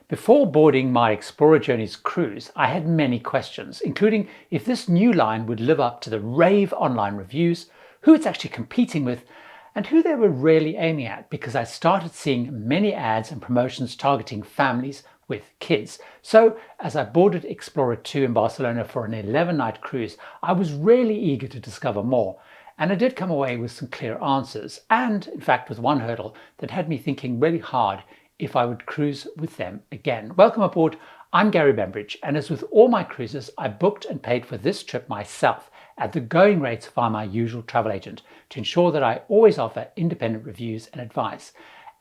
Before boarding my Explora Journeys cruise, I had many questions, including if this new line would live up to the rave online reviews, who it's actually competing with, and who they were really aiming at, because I started seeing many ads and promotions targeting families with kids. So as I boarded Explora II in Barcelona for an 11-night cruise, I was really eager to discover more. And I did come away with some clear answers, and in fact with one hurdle that had me thinking really hard if I would cruise with them again. Welcome aboard. I'm Gary Bembridge, and as with all my cruises, I booked and paid for this trip myself at the going rates via my usual travel agent to ensure that I always offer independent reviews and advice.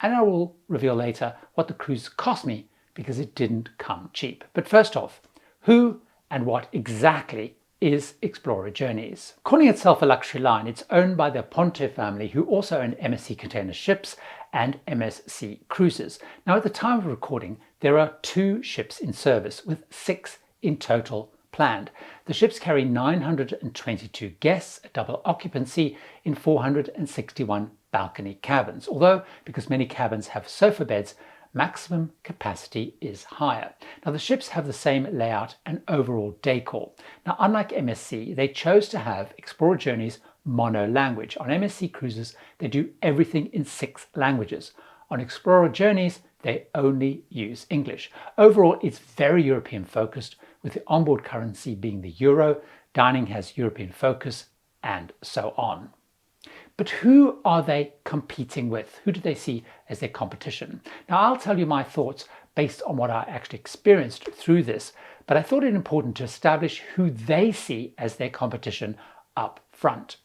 And I will reveal later what the cruise cost me, because it didn't come cheap. But first off, who and what exactly is Explora Journeys? Calling itself a luxury line, it's owned by the Ponte family, who also own MSC container ships and MSC cruises. Now, at the time of recording, there are 2 ships in service, with 6 in total planned. The ships carry 922 guests, a double occupancy in 461 balcony cabins, although because many cabins have sofa beds, maximum capacity is higher. Now, the ships have the same layout and overall decor. Now, unlike MSC, they chose to have Explora Journeys mono language. On MSC cruises, they do everything in 6 languages. On Explora Journeys, they only use English. Overall, it's very European focused, with the onboard currency being the euro, dining has European focus, and so on. But who are they competing with? Who do they see as their competition? Now, I'll tell you my thoughts based on what I actually experienced through this, but I thought it important to establish who they see as their competition up front.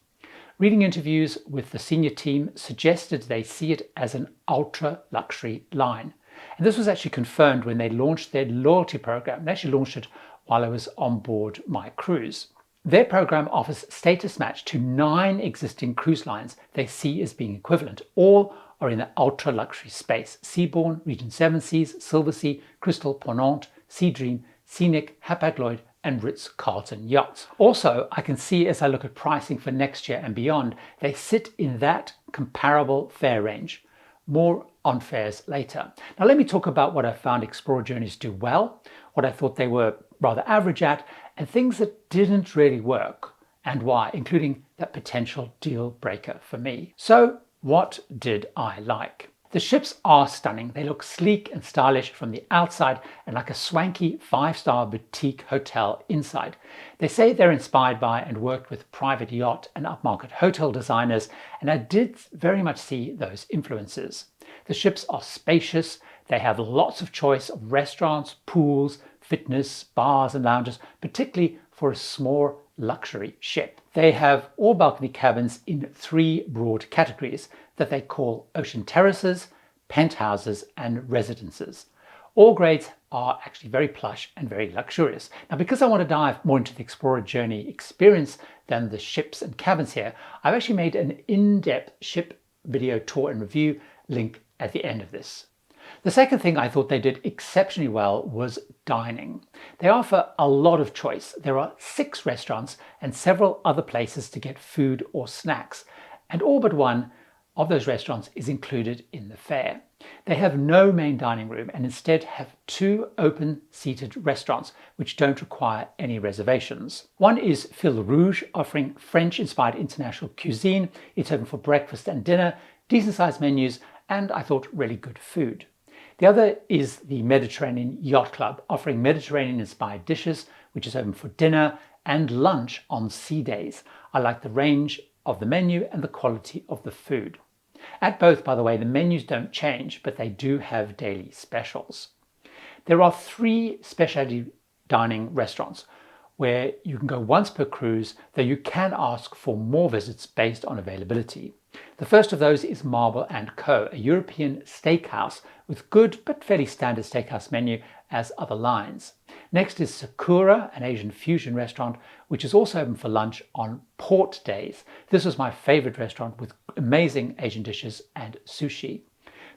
Reading interviews with the senior team suggested they see it as an ultra luxury line. And this was actually confirmed when they launched their loyalty program. They actually launched it while I was on board my cruise. Their program offers status match to 9 existing cruise lines they see as being equivalent. All are in the ultra luxury space: Seabourn, Regent Seven Seas, Silversea, Crystal, Ponant, Sea Dream, Scenic, Hapag-Lloyd and Ritz-Carlton yachts. Also, I can see as I look at pricing for next year and beyond, they sit in that comparable fare range. More on fares later. Now, let me talk about what I found Explora Journeys do well, what I thought they were rather average at, and things that didn't really work, and why, including that potential deal breaker for me. So, what did I like? The ships are stunning. They look sleek and stylish from the outside and like a swanky 5-star boutique hotel inside. They say they're inspired by and worked with private yacht and upmarket hotel designers, and I did very much see those influences. The ships are spacious. They have lots of choice of restaurants, pools, fitness, bars and lounges, particularly for a small luxury ship. They have all balcony cabins in 3 broad categories that they call ocean terraces, penthouses and residences. All grades are actually very plush and very luxurious. Now, because I want to dive more into the Explora Journey experience than the ships and cabins here, I've actually made an in-depth ship video tour and review link at the end of this. The second thing I thought they did exceptionally well was dining. They offer a lot of choice. There are 6 restaurants and several other places to get food or snacks, and all but one of those restaurants is included in the fare. They have no main dining room and instead have 2 open-seated restaurants which don't require any reservations. One is Fil Rouge, offering French-inspired international cuisine. It's open for breakfast and dinner, decent-sized menus, and I thought really good food. The other is the Mediterranean Yacht Club, offering Mediterranean-inspired dishes, which is open for dinner and lunch on sea days. I like the range of the menu and the quality of the food. At both, by the way, the menus don't change, but they do have daily specials. There are 3 specialty dining restaurants where you can go once per cruise, though you can ask for more visits based on availability. The first of those is Marble & Co., a European steakhouse with good but fairly standard steakhouse menu as other lines. Next is Sakura, an Asian fusion restaurant, which is also open for lunch on port days. This was my favorite restaurant with amazing Asian dishes and sushi.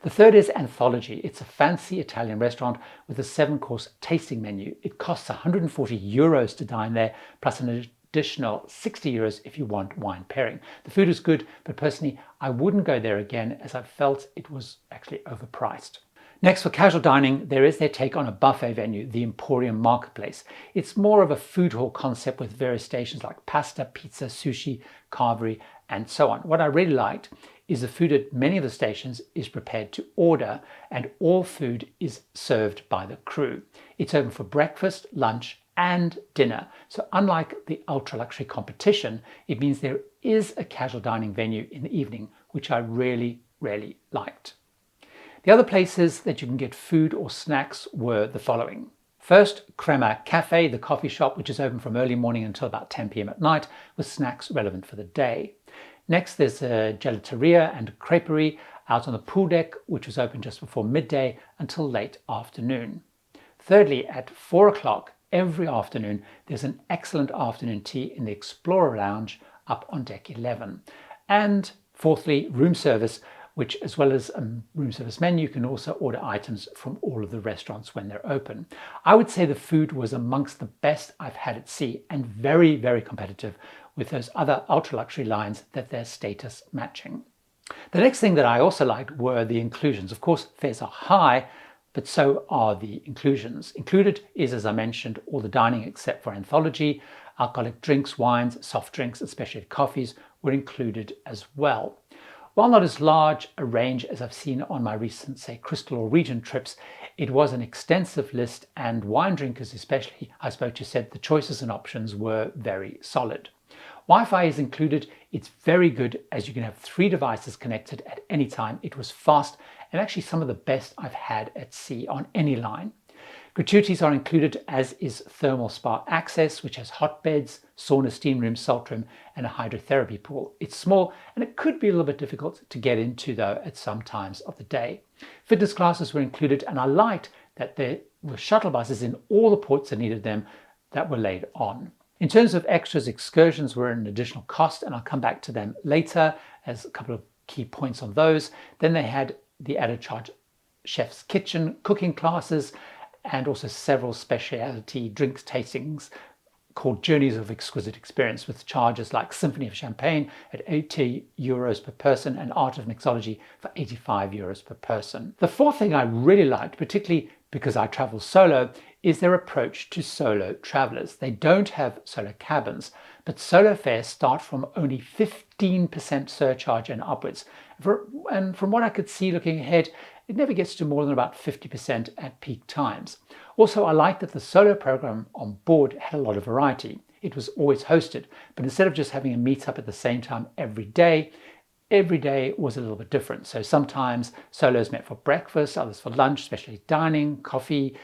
The third is Anthology. It's a fancy Italian restaurant with a 7-course tasting menu. It costs €140 to dine there, plus an additional €60 if you want wine pairing. The food is good, but personally, I wouldn't go there again as I felt it was actually overpriced. Next, for casual dining, there is their take on a buffet venue, the Emporium Marketplace. It's more of a food hall concept with various stations like pasta, pizza, sushi, carvery, and so on. What I really liked is the food at many of the stations is prepared to order, and all food is served by the crew. It's open for breakfast, lunch, and dinner. So unlike the ultra luxury competition, it means there is a casual dining venue in the evening, which I really liked. The other places that you can get food or snacks were the following. First, Crema Cafe, the coffee shop, which is open from early morning until about 10 p.m. at night, with snacks relevant for the day. Next, there's a gelateria and creperie out on the pool deck, which was open just before midday until late afternoon. Thirdly, at 4 o'clock every afternoon, there's an excellent afternoon tea in the Explorer Lounge up on deck 11. And fourthly, room service, which as well as a room service menu, you can also order items from all of the restaurants when they're open. I would say the food was amongst the best I've had at sea and very competitive with those other ultra luxury lines that they're status matching. The next thing that I also liked were the inclusions. Of course, fares are high, but so are the inclusions. Included is, as I mentioned, all the dining except for anthology. Alcoholic drinks, wines, soft drinks, especially coffees, were included as well. While not as large a range as I've seen on my recent, say, Crystal or Regent trips, it was an extensive list, and wine drinkers especially, I spoke to, said the choices and options were very solid. Wi-Fi is included. It's very good as you can have 3 devices connected at any time. It was fast and actually some of the best I've had at sea on any line. Gratuities are included, as is thermal spa access, which has hot beds, sauna, steam room, salt room, and a hydrotherapy pool. It's small and it could be a little bit difficult to get into though at some times of the day. Fitness classes were included, and I liked that there were shuttle buses in all the ports that needed them that were laid on. In terms of extras, excursions were an additional cost, and I'll come back to them later as a couple of key points on those. Then they had the added charge chef's kitchen cooking classes, and also several specialty drinks tastings called Journeys of Exquisite Experience, with charges like Symphony of Champagne at €80 per person and Art of Mixology for €85 per person. The fourth thing I really liked, particularly because I travel solo, is their approach to solo travelers. They don't have solo cabins, but solo fares start from only 15% surcharge and upwards. And from what I could see looking ahead, it never gets to more than about 50% at peak times. Also, I like that the solo program on board had a lot of variety. It was always hosted, but instead of just having a meetup at the same time every day was a little bit different. So sometimes solos met for breakfast, others for lunch, especially dining, coffee,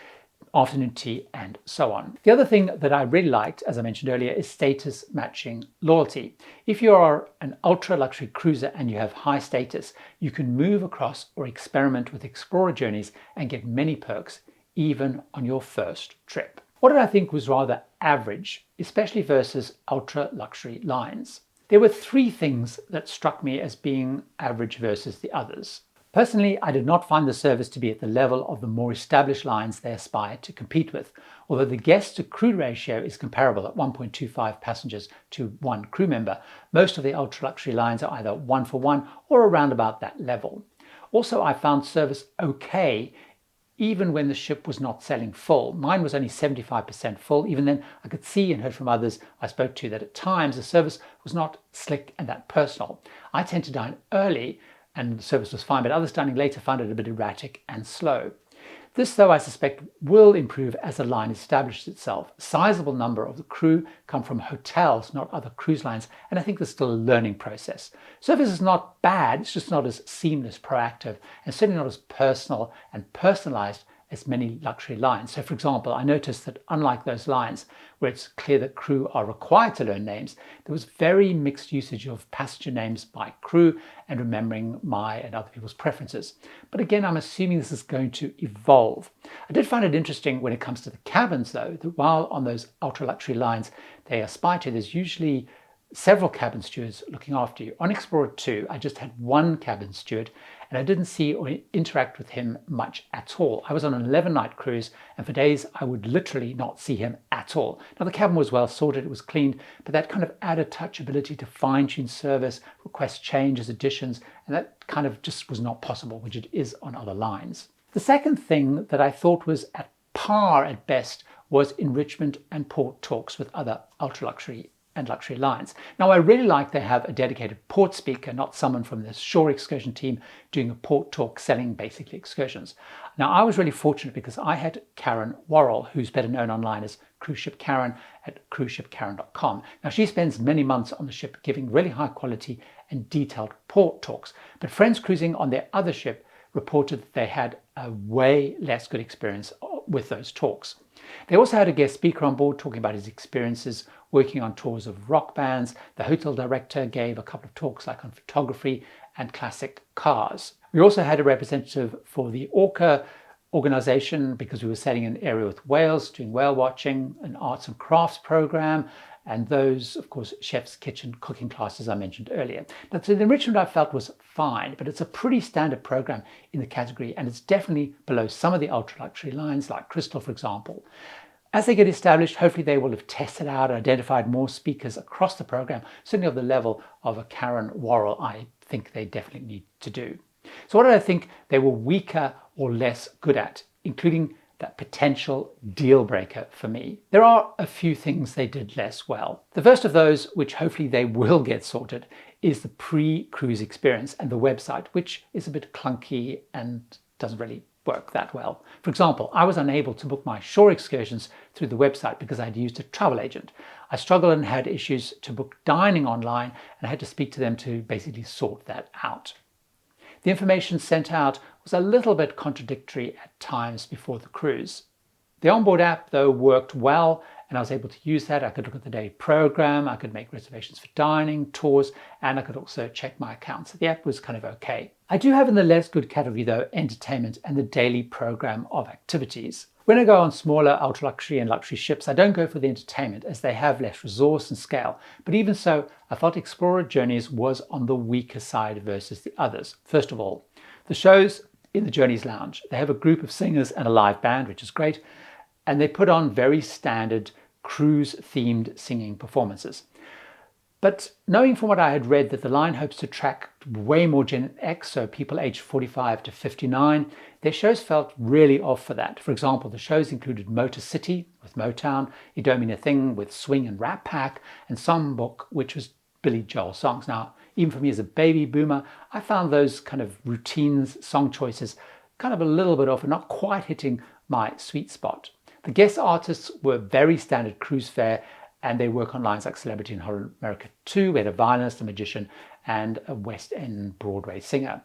afternoon tea, and so on. The other thing that I really liked, as I mentioned earlier, is status matching loyalty. If you are an ultra luxury cruiser and you have high status, you can move across or experiment with Explora Journeys and get many perks even on your first trip. What did I think was rather average, especially versus ultra luxury lines? There were 3 things that struck me as being average versus the others. Personally, I did not find the service to be at the level of the more established lines they aspire to compete with, although the guest to crew ratio is comparable at 1.25 passengers to 1 crew member. Most of the ultra luxury lines are either 1-for-1 or around about that level. Also, I found service okay even when the ship was not selling full. Mine was only 75% full. Even then, I could see and heard from others I spoke to that at times the service was not slick and that personal. I tend to dine early, and the service was fine, but others dining later found it a bit erratic and slow. This, though, I suspect will improve as the line establishes itself. A sizable number of the crew come from hotels, not other cruise lines, and I think there's still a learning process. Service is not bad, it's just not as seamless, proactive, and certainly not as personal and personalized as many luxury lines. So for example, I noticed that unlike those lines where it's clear that crew are required to learn names, there was very mixed usage of passenger names by crew and remembering my and other people's preferences. But again, I'm assuming this is going to evolve. I did find it interesting when it comes to the cabins though, that while on those ultra luxury lines they aspire to, there's usually several cabin stewards looking after you. On Explorer II, I just had 1 cabin steward, and I didn't see or interact with him much at all. I was on an 11-night cruise, and for days I would literally not see him at all. Now the cabin was well sorted, it was cleaned, but that kind of added touch ability to fine-tune service, request changes, additions, and that kind of just was not possible, which it is on other lines. The second thing that I thought was at par at best was enrichment and port talks with other ultra-luxury and luxury lines. Now, I really like they have a dedicated port speaker, not someone from the shore excursion team doing a port talk selling basically excursions. Now, I was really fortunate because I had Karen Worrell, who's better known online as Cruise Ship Karen at cruiseshipkaren.com. Now, she spends many months on the ship giving really high quality and detailed port talks, but friends cruising on their other ship reported that they had a way less good experience with those talks. They also had a guest speaker on board talking about his experiences working on tours of rock bands. The hotel director gave a couple of talks like on photography and classic cars. We also had a representative for the Orca organization because we were sailing in an area with whales, doing whale watching, an arts and crafts program, and those, of course, chef's kitchen cooking classes I mentioned earlier. But so the enrichment I felt was fine, but it's a pretty standard program in the category, and it's definitely below some of the ultra luxury lines like Crystal, for example. As they get established, hopefully they will have tested out and identified more speakers across the program, certainly of the level of a Karen Worrell I think they definitely need to do. So what did I think they were weaker or less good at, including that potential deal breaker for me? There are a few things they did less well. The first of those, which hopefully they will get sorted, is the pre-cruise experience and the website, which is a bit clunky and doesn't really work that well. For example, I was unable to book my shore excursions through the website because I'd used a travel agent. I struggled and had issues to book dining online, and I had to speak to them to basically sort that out. The information sent out was a little bit contradictory at times before the cruise. The onboard app, though, worked well, and I was able to use that. I could look at the day program, I could make reservations for dining, tours, and I could also check my accounts. So the app was kind of okay. I do have in the less good category, though, entertainment and the daily program of activities. When I go on smaller ultra-luxury and luxury ships, I don't go for the entertainment as they have less resource and scale. But even so, I felt Explora Journeys was on the weaker side versus the others. First of all, the shows in the Journeys Lounge. They have a group of singers and a live band, which is great. And they put on very standard cruise-themed singing performances. But knowing from what I had read that the line hopes to attract way more Gen X, so people aged 45 to 59, their shows felt really off for that. For example, the shows included Motor City with Motown, You Don't Mean a Thing with Swing and Rat Pack, and Songbook, which was Billy Joel songs. Now, even for me as a baby boomer, I found those kind of routines, song choices, kind of a little bit off and not quite hitting my sweet spot. The guest artists were very standard cruise fare, and they work on lines like Celebrity in Horror America 2. We had a violinist, a magician, and a West End Broadway singer.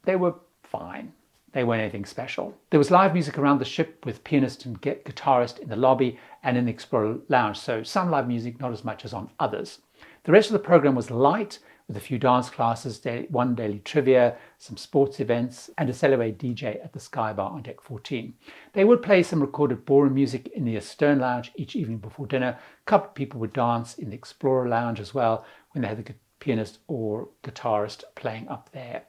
They were fine. They weren't anything special. There was live music around the ship with pianist and guitarist in the lobby and in the Explorer Lounge, so some live music, not as much as on others. The rest of the program was light, with a few dance classes, one daily trivia, some sports events, and a Celebrate DJ at the Sky Bar on Deck 14. They would play some recorded ballroom music in the Astern Lounge each evening before dinner. A couple of people would dance in the Explorer Lounge as well when they had the pianist or guitarist playing up there.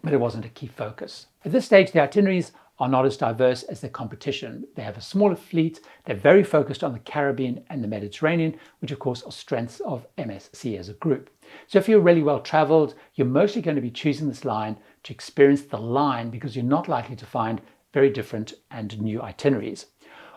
But it wasn't a key focus. At this stage, the itineraries are not as diverse as their competition. They have a smaller fleet, they're very focused on the Caribbean and the Mediterranean, which of course are strengths of MSC as a group. So if you're really well traveled, you're mostly going to be choosing this line to experience the line because you're not likely to find very different and new itineraries.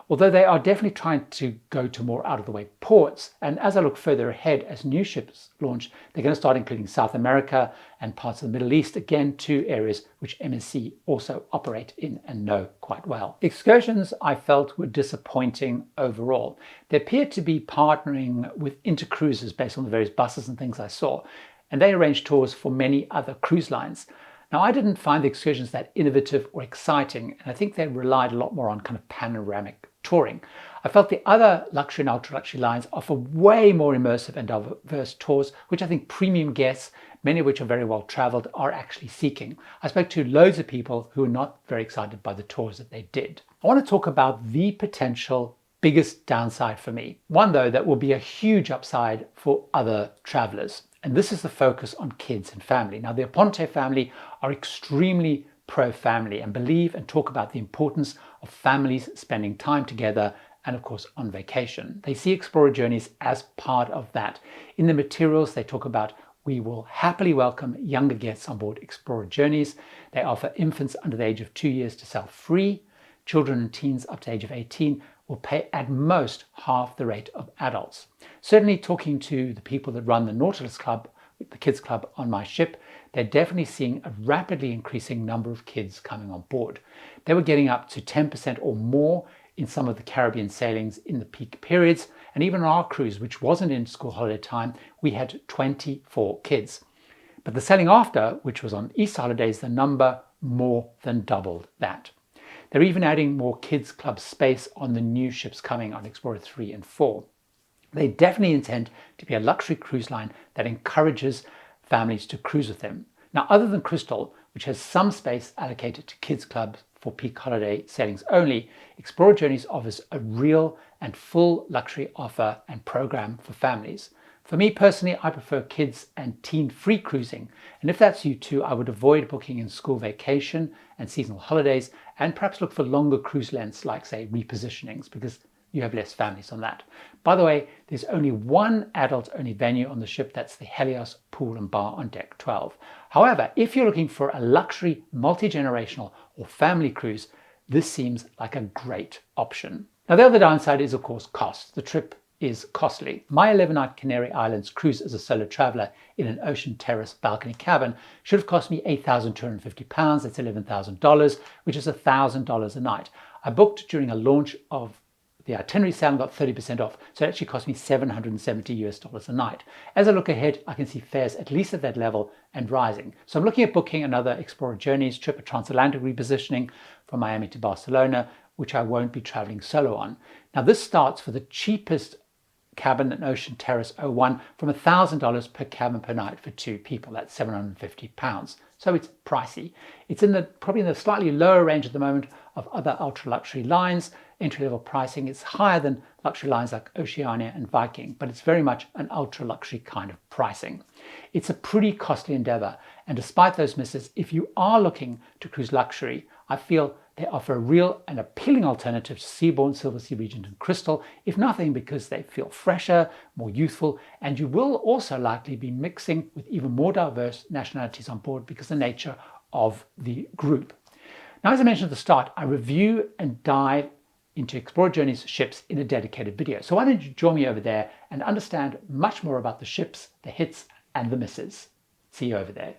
Although they are definitely trying to go to more out-of-the-way ports, and as I look further ahead as new ships launch, they're going to start including South America and parts of the Middle East, again, two areas which MSC also operate in and know quite well. Excursions, I felt, were disappointing overall. They appeared to be partnering with intercruisers based on the various buses and things I saw, and they arranged tours for many other cruise lines. Now, I didn't find the excursions that innovative or exciting, and I think they relied a lot more on kind of panoramic touring. I felt the other luxury and ultra-luxury lines offer way more immersive and diverse tours, which I think premium guests, many of which are very well traveled, are actually seeking. I spoke to loads of people who were not very excited by the tours that they did. I want to talk about the potential biggest downside for me. One, though, that will be a huge upside for other travelers. And this is the focus on kids and family. Now, the Aponte family are extremely pro-family and believe and talk about the importance of families spending time together and, of course, on vacation. They see Explora Journeys as part of that. In the materials, they talk about We will happily welcome younger guests on board Explora Journeys. They offer infants under the age of 2 years to sail free. Children and teens up to the age of 18 will pay at most half the rate of adults. Certainly, talking to the people that run the Nautilus Club, the kids club on my ship, they're definitely seeing a rapidly increasing number of kids coming on board. They were getting up to 10% or more in some of the Caribbean sailings in the peak periods, and even on our cruise, which wasn't in school holiday time, we had 24 kids. But the sailing after, which was on Easter holidays, the number more than doubled that. They're even adding more kids club space on the new ships coming on Explorer 3 and 4. They definitely intend to be a luxury cruise line that encourages families to cruise with them. Now, other than Crystal, which has some space allocated to kids clubs for peak holiday sailings only, Explora Journeys offers a real and full luxury offer and program for families. For me personally, I prefer kids and teen-free cruising, and if that's you too, I would avoid booking in school vacation and seasonal holidays, and perhaps look for longer cruise lengths like, say, repositionings, because you have less families on that. By the way, there's only one adult-only venue on the ship. That's the Helios Pool and Bar on Deck 12. However, if you're looking for a luxury, multi-generational or family cruise, this seems like a great option. Now, the other downside is, of course, cost. The trip is costly. My 11-night Canary Islands cruise as a solo traveler in an ocean terrace balcony cabin should have cost me £8,250. That's $11,000, which is $1,000 a night. I booked during a launch of the itinerary sale and got 30% off, so it actually cost me $770 a night. As I look ahead, I can see fares at least at that level and rising. So I'm looking at booking another Explora Journeys trip, a transatlantic repositioning from Miami to Barcelona, which I won't be traveling solo on. Now, this starts for the cheapest cabin and ocean terrace 01 from $1,000 per cabin per night for 2 people. That's £750. So it's pricey. It's probably in the slightly lower range at the moment of other ultra luxury lines. Entry-level pricing is higher than luxury lines like Oceania and Viking, but it's very much an ultra luxury kind of pricing. It's a pretty costly endeavor, and despite those misses, if you are looking to cruise luxury, I feel they offer a real and appealing alternative to Seabourn, Silversea, Regent and Crystal, if nothing because they feel fresher, more youthful, and you will also likely be mixing with even more diverse nationalities on board because of the nature of the group. Now, as I mentioned at the start, I review and dive into Explora Journeys ships in a dedicated video. So why don't you join me over there and understand much more about the ships, the hits and the misses. See you over there.